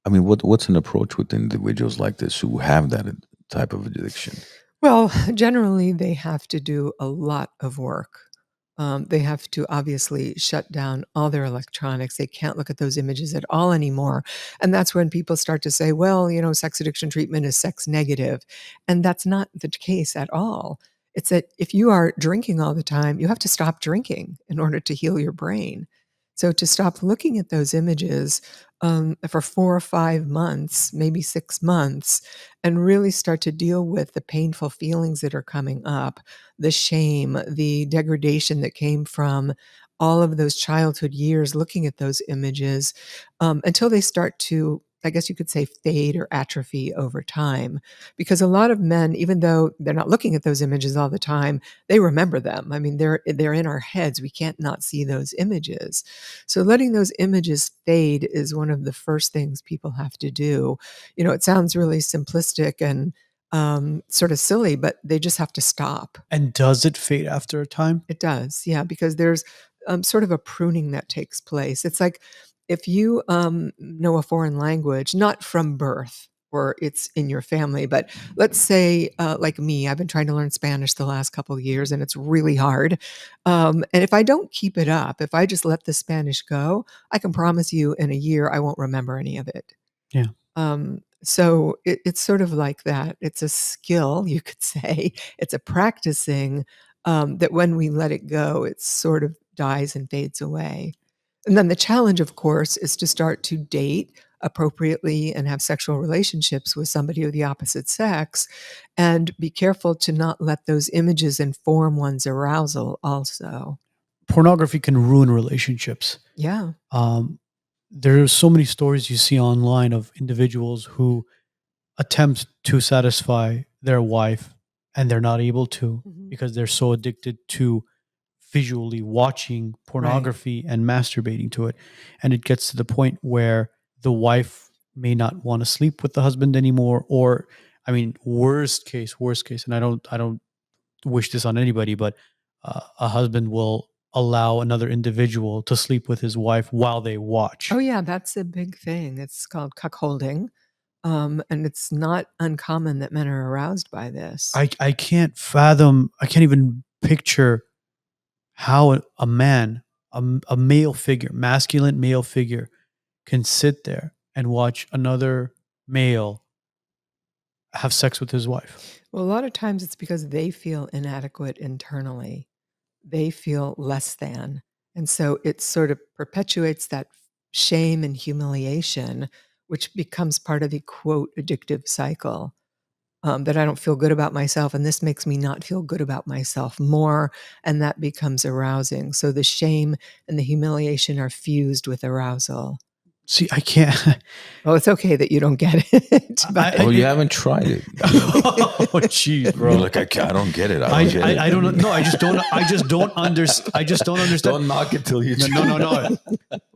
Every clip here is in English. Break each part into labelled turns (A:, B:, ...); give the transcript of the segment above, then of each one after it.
A: I mean, what's an approach with individuals like this who have that type of addiction?
B: Well, generally, they have to do a lot of work. They have to obviously shut down all their electronics. They can't look at those images at all anymore. And that's when people start to say, well, sex addiction treatment is sex negative. And that's not the case at all. It's that if you are drinking all the time, you have to stop drinking in order to heal your brain. So to stop looking at those images for 4 or 5 months, maybe 6 months, and really start to deal with the painful feelings that are coming up, the shame, the degradation that came from all of those childhood years looking at those images, until they start to, I guess you could say, fade or atrophy over time. Because a lot of men, even though they're not looking at those images all the time, they remember them. I mean, they're in our heads. We can't not see those images. So letting those images fade is one of the first things people have to do. It sounds really simplistic and sort of silly, but they just have to stop.
C: And does it fade after a time?
B: It does, yeah, because there's sort of a pruning that takes place. It's like if you know a foreign language, not from birth or it's in your family, but let's say, like me, I've been trying to learn Spanish the last couple of years and it's really hard. And if I don't keep it up, if I just let the Spanish go, I can promise you in a year I won't remember any of it.
C: Yeah.
B: So it's sort of like that. It's a skill, you could say. It's a practicing that when we let it go, it sort of dies and fades away. And then the challenge, of course, is to start to date appropriately and have sexual relationships with somebody of the opposite sex, and be careful to not let those images inform one's arousal also.
C: Pornography can ruin relationships.
B: Yeah.
C: There are so many stories you see online of individuals who attempt to satisfy their wife and they're not able to
B: Mhm.
C: because they're so addicted to visually watching pornography and masturbating to it. And it gets to the point where the wife may not want to sleep with the husband anymore, or I mean, worst case, and I don't wish this on anybody, but a husband will allow another individual to sleep with his wife while they watch.
B: Oh, yeah, that's a big thing. It's called cuckolding. And it's not uncommon that men are aroused by this.
C: I can't fathom, I can't even picture how a man, a male figure, masculine male figure, can sit there and watch another male have sex with his wife.
B: Well, a lot of times it's because they feel inadequate internally. They feel less than. And so it sort of perpetuates that shame and humiliation, which becomes part of the quote addictive cycle. That I don't feel good about myself, and this makes me not feel good about myself more, and that becomes arousing. So the shame and the humiliation are fused with arousal.
C: See, I can't.
B: Well, it's okay that you don't get it. But
A: Oh, you haven't tried it.
C: Oh, jeez, bro.
A: You're like, I don't get it. I don't get it.
C: I don't know. I just don't. I just don't understand.
A: Don't knock it till you
C: No.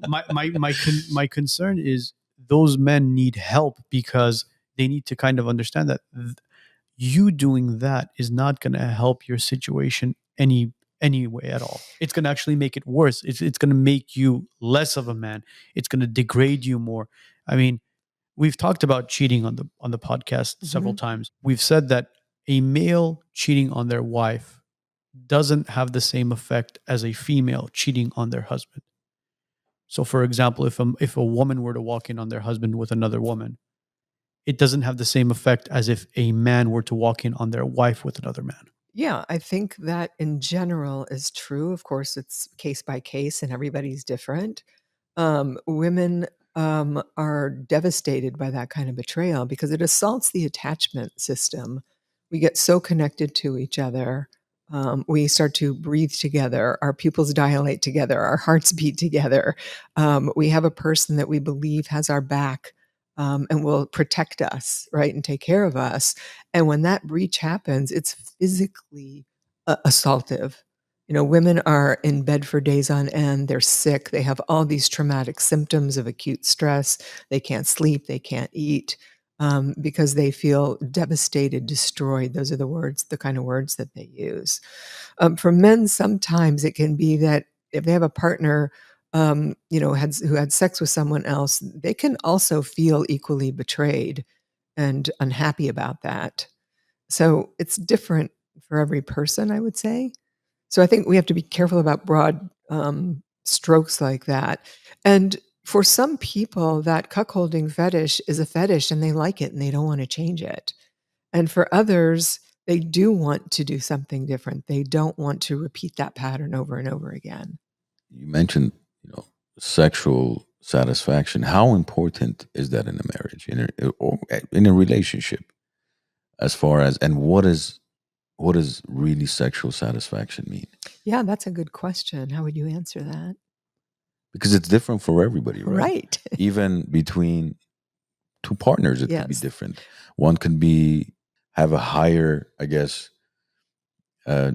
C: My concern is those men need help because they need to kind of understand that you doing that is not going to help your situation any way at all. It's going to actually make it worse. It's going to make you less of a man. It's going to degrade you more. I mean, we've talked about cheating on the podcast several times. We've said that a male cheating on their wife doesn't have the same effect as a female cheating on their husband. So, for example, if a woman were to walk in on their husband with another woman, it doesn't have the same effect as if a man were to walk in on their wife with another man.
B: yeah, I think that in general is true. Of course, it's case by case and everybody's different. Women are devastated by that kind of betrayal because it assaults the attachment system. We get so connected to each other. We start to breathe together. Our pupils dilate together. Our hearts beat together. We have a person that we believe has our back and will protect us, right, and take care of us. And when that breach happens, it's physically assaultive. Women are in bed for days on end. They're sick. They have all these traumatic symptoms of acute stress. They can't sleep. They can't eat because they feel devastated, destroyed. Those are the kind of words that they use. For men, sometimes it can be that if they have a partner who had sex with someone else, they can also feel equally betrayed and unhappy about that. So it's different for every person, I would say. So I think we have to be careful about broad strokes like that. And for some people, that cuckolding fetish is a fetish and they like it and they don't want to change it. And for others, they do want to do something different. They don't want to repeat that pattern over and over again.
A: You mentioned, you know, sexual satisfaction. How important is that in a marriage, or in a relationship? As far as, and what does really sexual satisfaction mean?
B: Yeah, that's a good question. How would you answer that?
A: Because it's different for everybody, right?
B: Right.
A: Even between two partners, it could be
B: Yes.
A: different. One can be have a higher, I guess,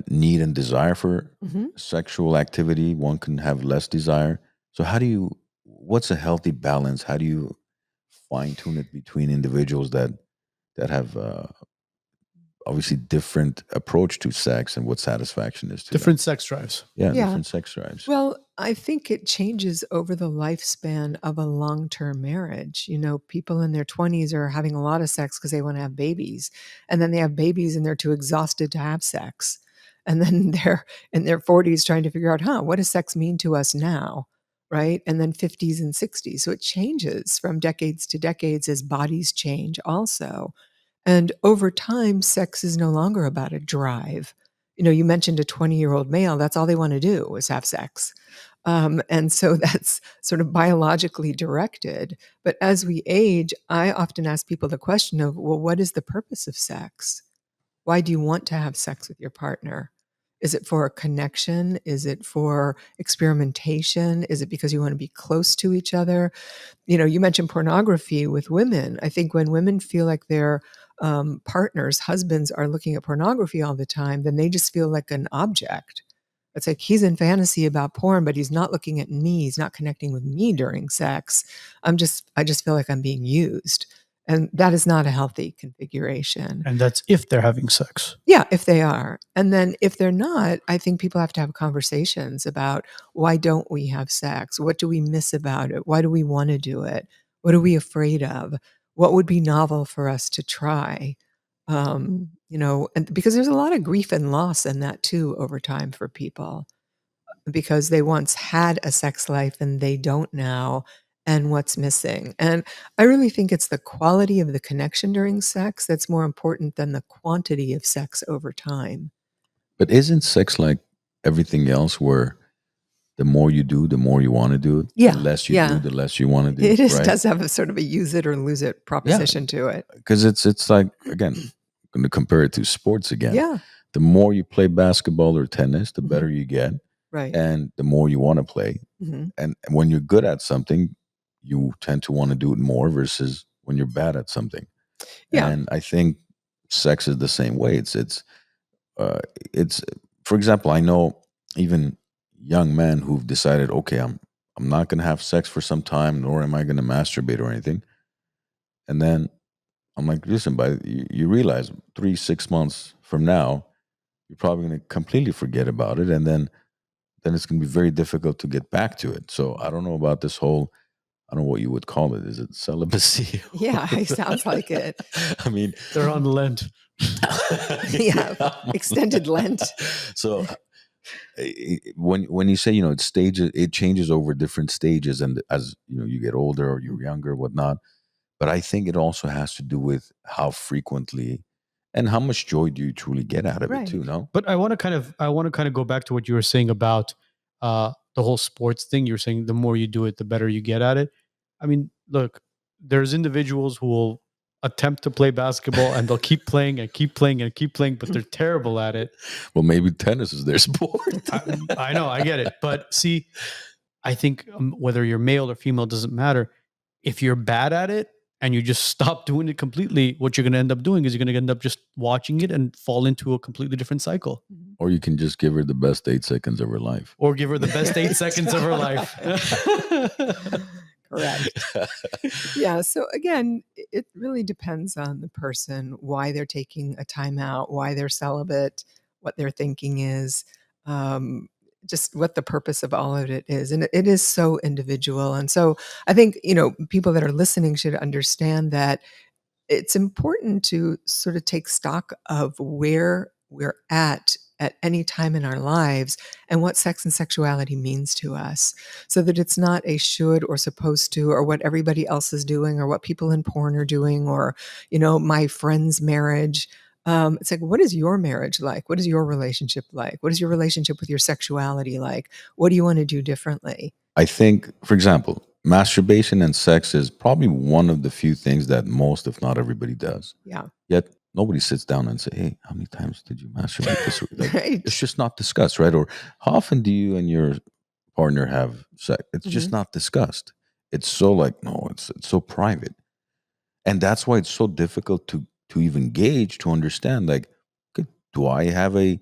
A: need and desire for
B: Hmm.
A: sexual activity. One can have less desire. So how do you? What's a healthy balance? How do you fine tune it between individuals that have obviously different approach to sex and what satisfaction is to them?
C: Different sex drives.
A: Yeah,
B: Yeah.
A: different sex drives.
B: Well, I think it changes over the lifespan of a long term marriage. People in their 20s are having a lot of sex because they want to have babies. And then they have babies and they're too exhausted to have sex. And then they're in their 40s trying to figure out, what does sex mean to us now? Right. And then 50s and 60s. So it changes from decades to decades as bodies change also. And over time, sex is no longer about a drive. You mentioned a 20-year-old male, that's all they want to do is have sex. And so that's sort of biologically directed. But as we age, I often ask people the question of, well, what is the purpose of sex? Why do you want to have sex with your partner? Is it for a connection? Is it for experimentation? Is it because you want to be close to each other? You mentioned pornography with women. I think when women feel like their partners, husbands are looking at pornography all the time, then they just feel like an object. It's like he's in fantasy about porn, but he's not looking at me. He's not connecting with me during sex. I just feel like I'm being used. And that is not a healthy configuration.
C: And that's if they're having sex.
B: Yeah, if they are. And then if they're not, I think people have to have conversations about why don't we have sex? What do we miss about it? Why do we want to do it? What are we afraid of? What would be novel for us to try? And because there's a lot of grief and loss in that too over time for people because they once had a sex life and they don't now, and what's missing. And I really think it's the quality of the connection during sex that's more important than the quantity of sex over time.
A: But isn't sex like everything else where the more you do, the more you want to do it? The
B: Yeah,
A: less you do,
B: yeah.
A: the less you want to do,
B: It is
A: right?
B: does have a sort of a use it or lose it
A: Yeah,
B: proposition to it.
A: because it's like, again, I'm going to compare it to sports again.
B: Yeah.
A: The more you play basketball or tennis, the
B: Mhm.
A: better you get,
B: Right.
A: and the more you want to play.
B: Mhm.
A: And when you're good at something, you tend to want to do it more versus when you're bad at something.
B: Yeah.
A: And I think sex is the same way. Uh, it's for example, I know even young men who've decided, okay, I'm not going to have sex for some time, nor am I going to masturbate or anything. And then I'm like, listen, but you realize 3 6 months from now, you're probably going to completely forget about it, and then it's going to be very difficult to get back to it. So I don't know about this whole. I don't know what you would call it. Is it celibacy?
B: Yeah, it sounds like it.
A: I mean,
C: They're on Lent.
B: Yeah, extended Lent.
A: So when you say, it stages, it changes over different stages, and as you get older or you're younger, whatnot. But I think it also has to do with how frequently and how much joy do you truly get out of it too.
B: Right.
A: No,
C: But I want to kind of go back to what you were saying about the whole sports thing. You were saying the more you do it, the better you get at it. I mean, look, there's individuals who will attempt to play basketball and they'll keep playing and keep playing and keep playing, but they're terrible at it.
A: well, maybe tennis is their sport.
C: I know, I get it, but see, I think whether you're male or female doesn't matter. If you're bad at it and you just stop doing it completely, what you're going to end up doing is you're going to end up just watching it and fall into a completely different cycle.
B: Mhm.
A: Or you can just give her the best 8 seconds of her life.
C: Or give her the best 8 seconds of her life.
B: Correct. Yeah. So again, it really depends on the person, why they're taking a time out, why they're celibate, what their thinking is. Um, just what the purpose of all of it is, and it is so individual, and so I think, people that are listening should understand that it's important to sort of take stock of where we're at any time in our lives and what sex and sexuality means to us, so that it's not a should or supposed to or what everybody else is doing or what people in porn are doing or my friend's marriage. It's like, what is your marriage like? What is your relationship like? What is your relationship with your sexuality like? What do you want to do differently?
A: I think, for example, masturbation and sex is probably one of the few things that most, if not everybody, does.
B: Yeah.
A: Yet nobody sits down and say, "Hey, how many times did you masturbate this week?" Like, it's
B: Right.
A: just not discussed, right? Or how often do you and your partner have sex? It's just
B: Mhm.
A: not discussed. It's so like, no, it's so private, and that's why it's so difficult to even gauge to understand. Like, okay, do I have a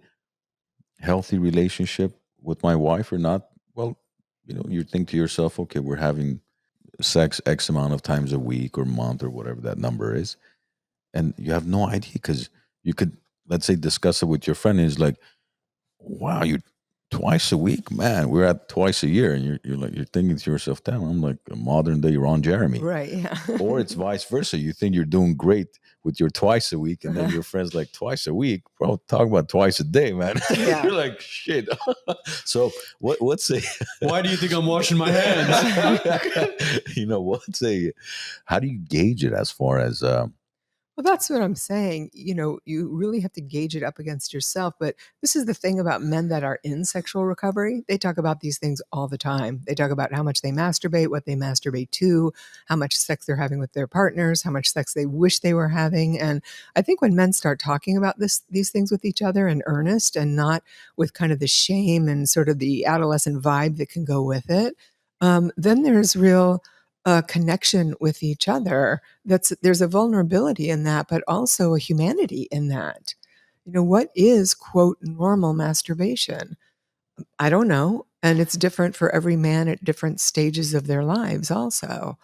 A: healthy relationship with my wife or not? Well, you think to yourself, okay, we're having sex X amount of times a week or month or whatever that number is, and you have no idea because you could, let's say, discuss it with your friend, and it's like, wow, you twice a week, man. We're at twice a year, and you're like, you're thinking to yourself, damn, I'm like a modern day Ron Jeremy.
B: Right, yeah.
A: Or it's vice versa. You think you're doing great with your twice a week, and then your friends like twice a week, bro. Talk about twice a day, man.
B: Yeah.
A: You're like shit. So what's a
C: Why do you think I'm washing my hands?
A: what's a how do you gauge it as far as
B: Well, that's what I'm saying. You really have to gauge it up against yourself. But this is the thing about men that are in sexual recovery. They talk about these things all the time. They talk about how much they masturbate, what they masturbate to, how much sex they're having with their partners, how much sex they wish they were having. And I think when men start talking about these things with each other in earnest and not with kind of the shame and sort of the adolescent vibe that can go with it, then there's real connection with each other. There's a vulnerability in that, but also a humanity in that. What is quote normal masturbation? I don't know, and it's different for every man at different stages of their lives also.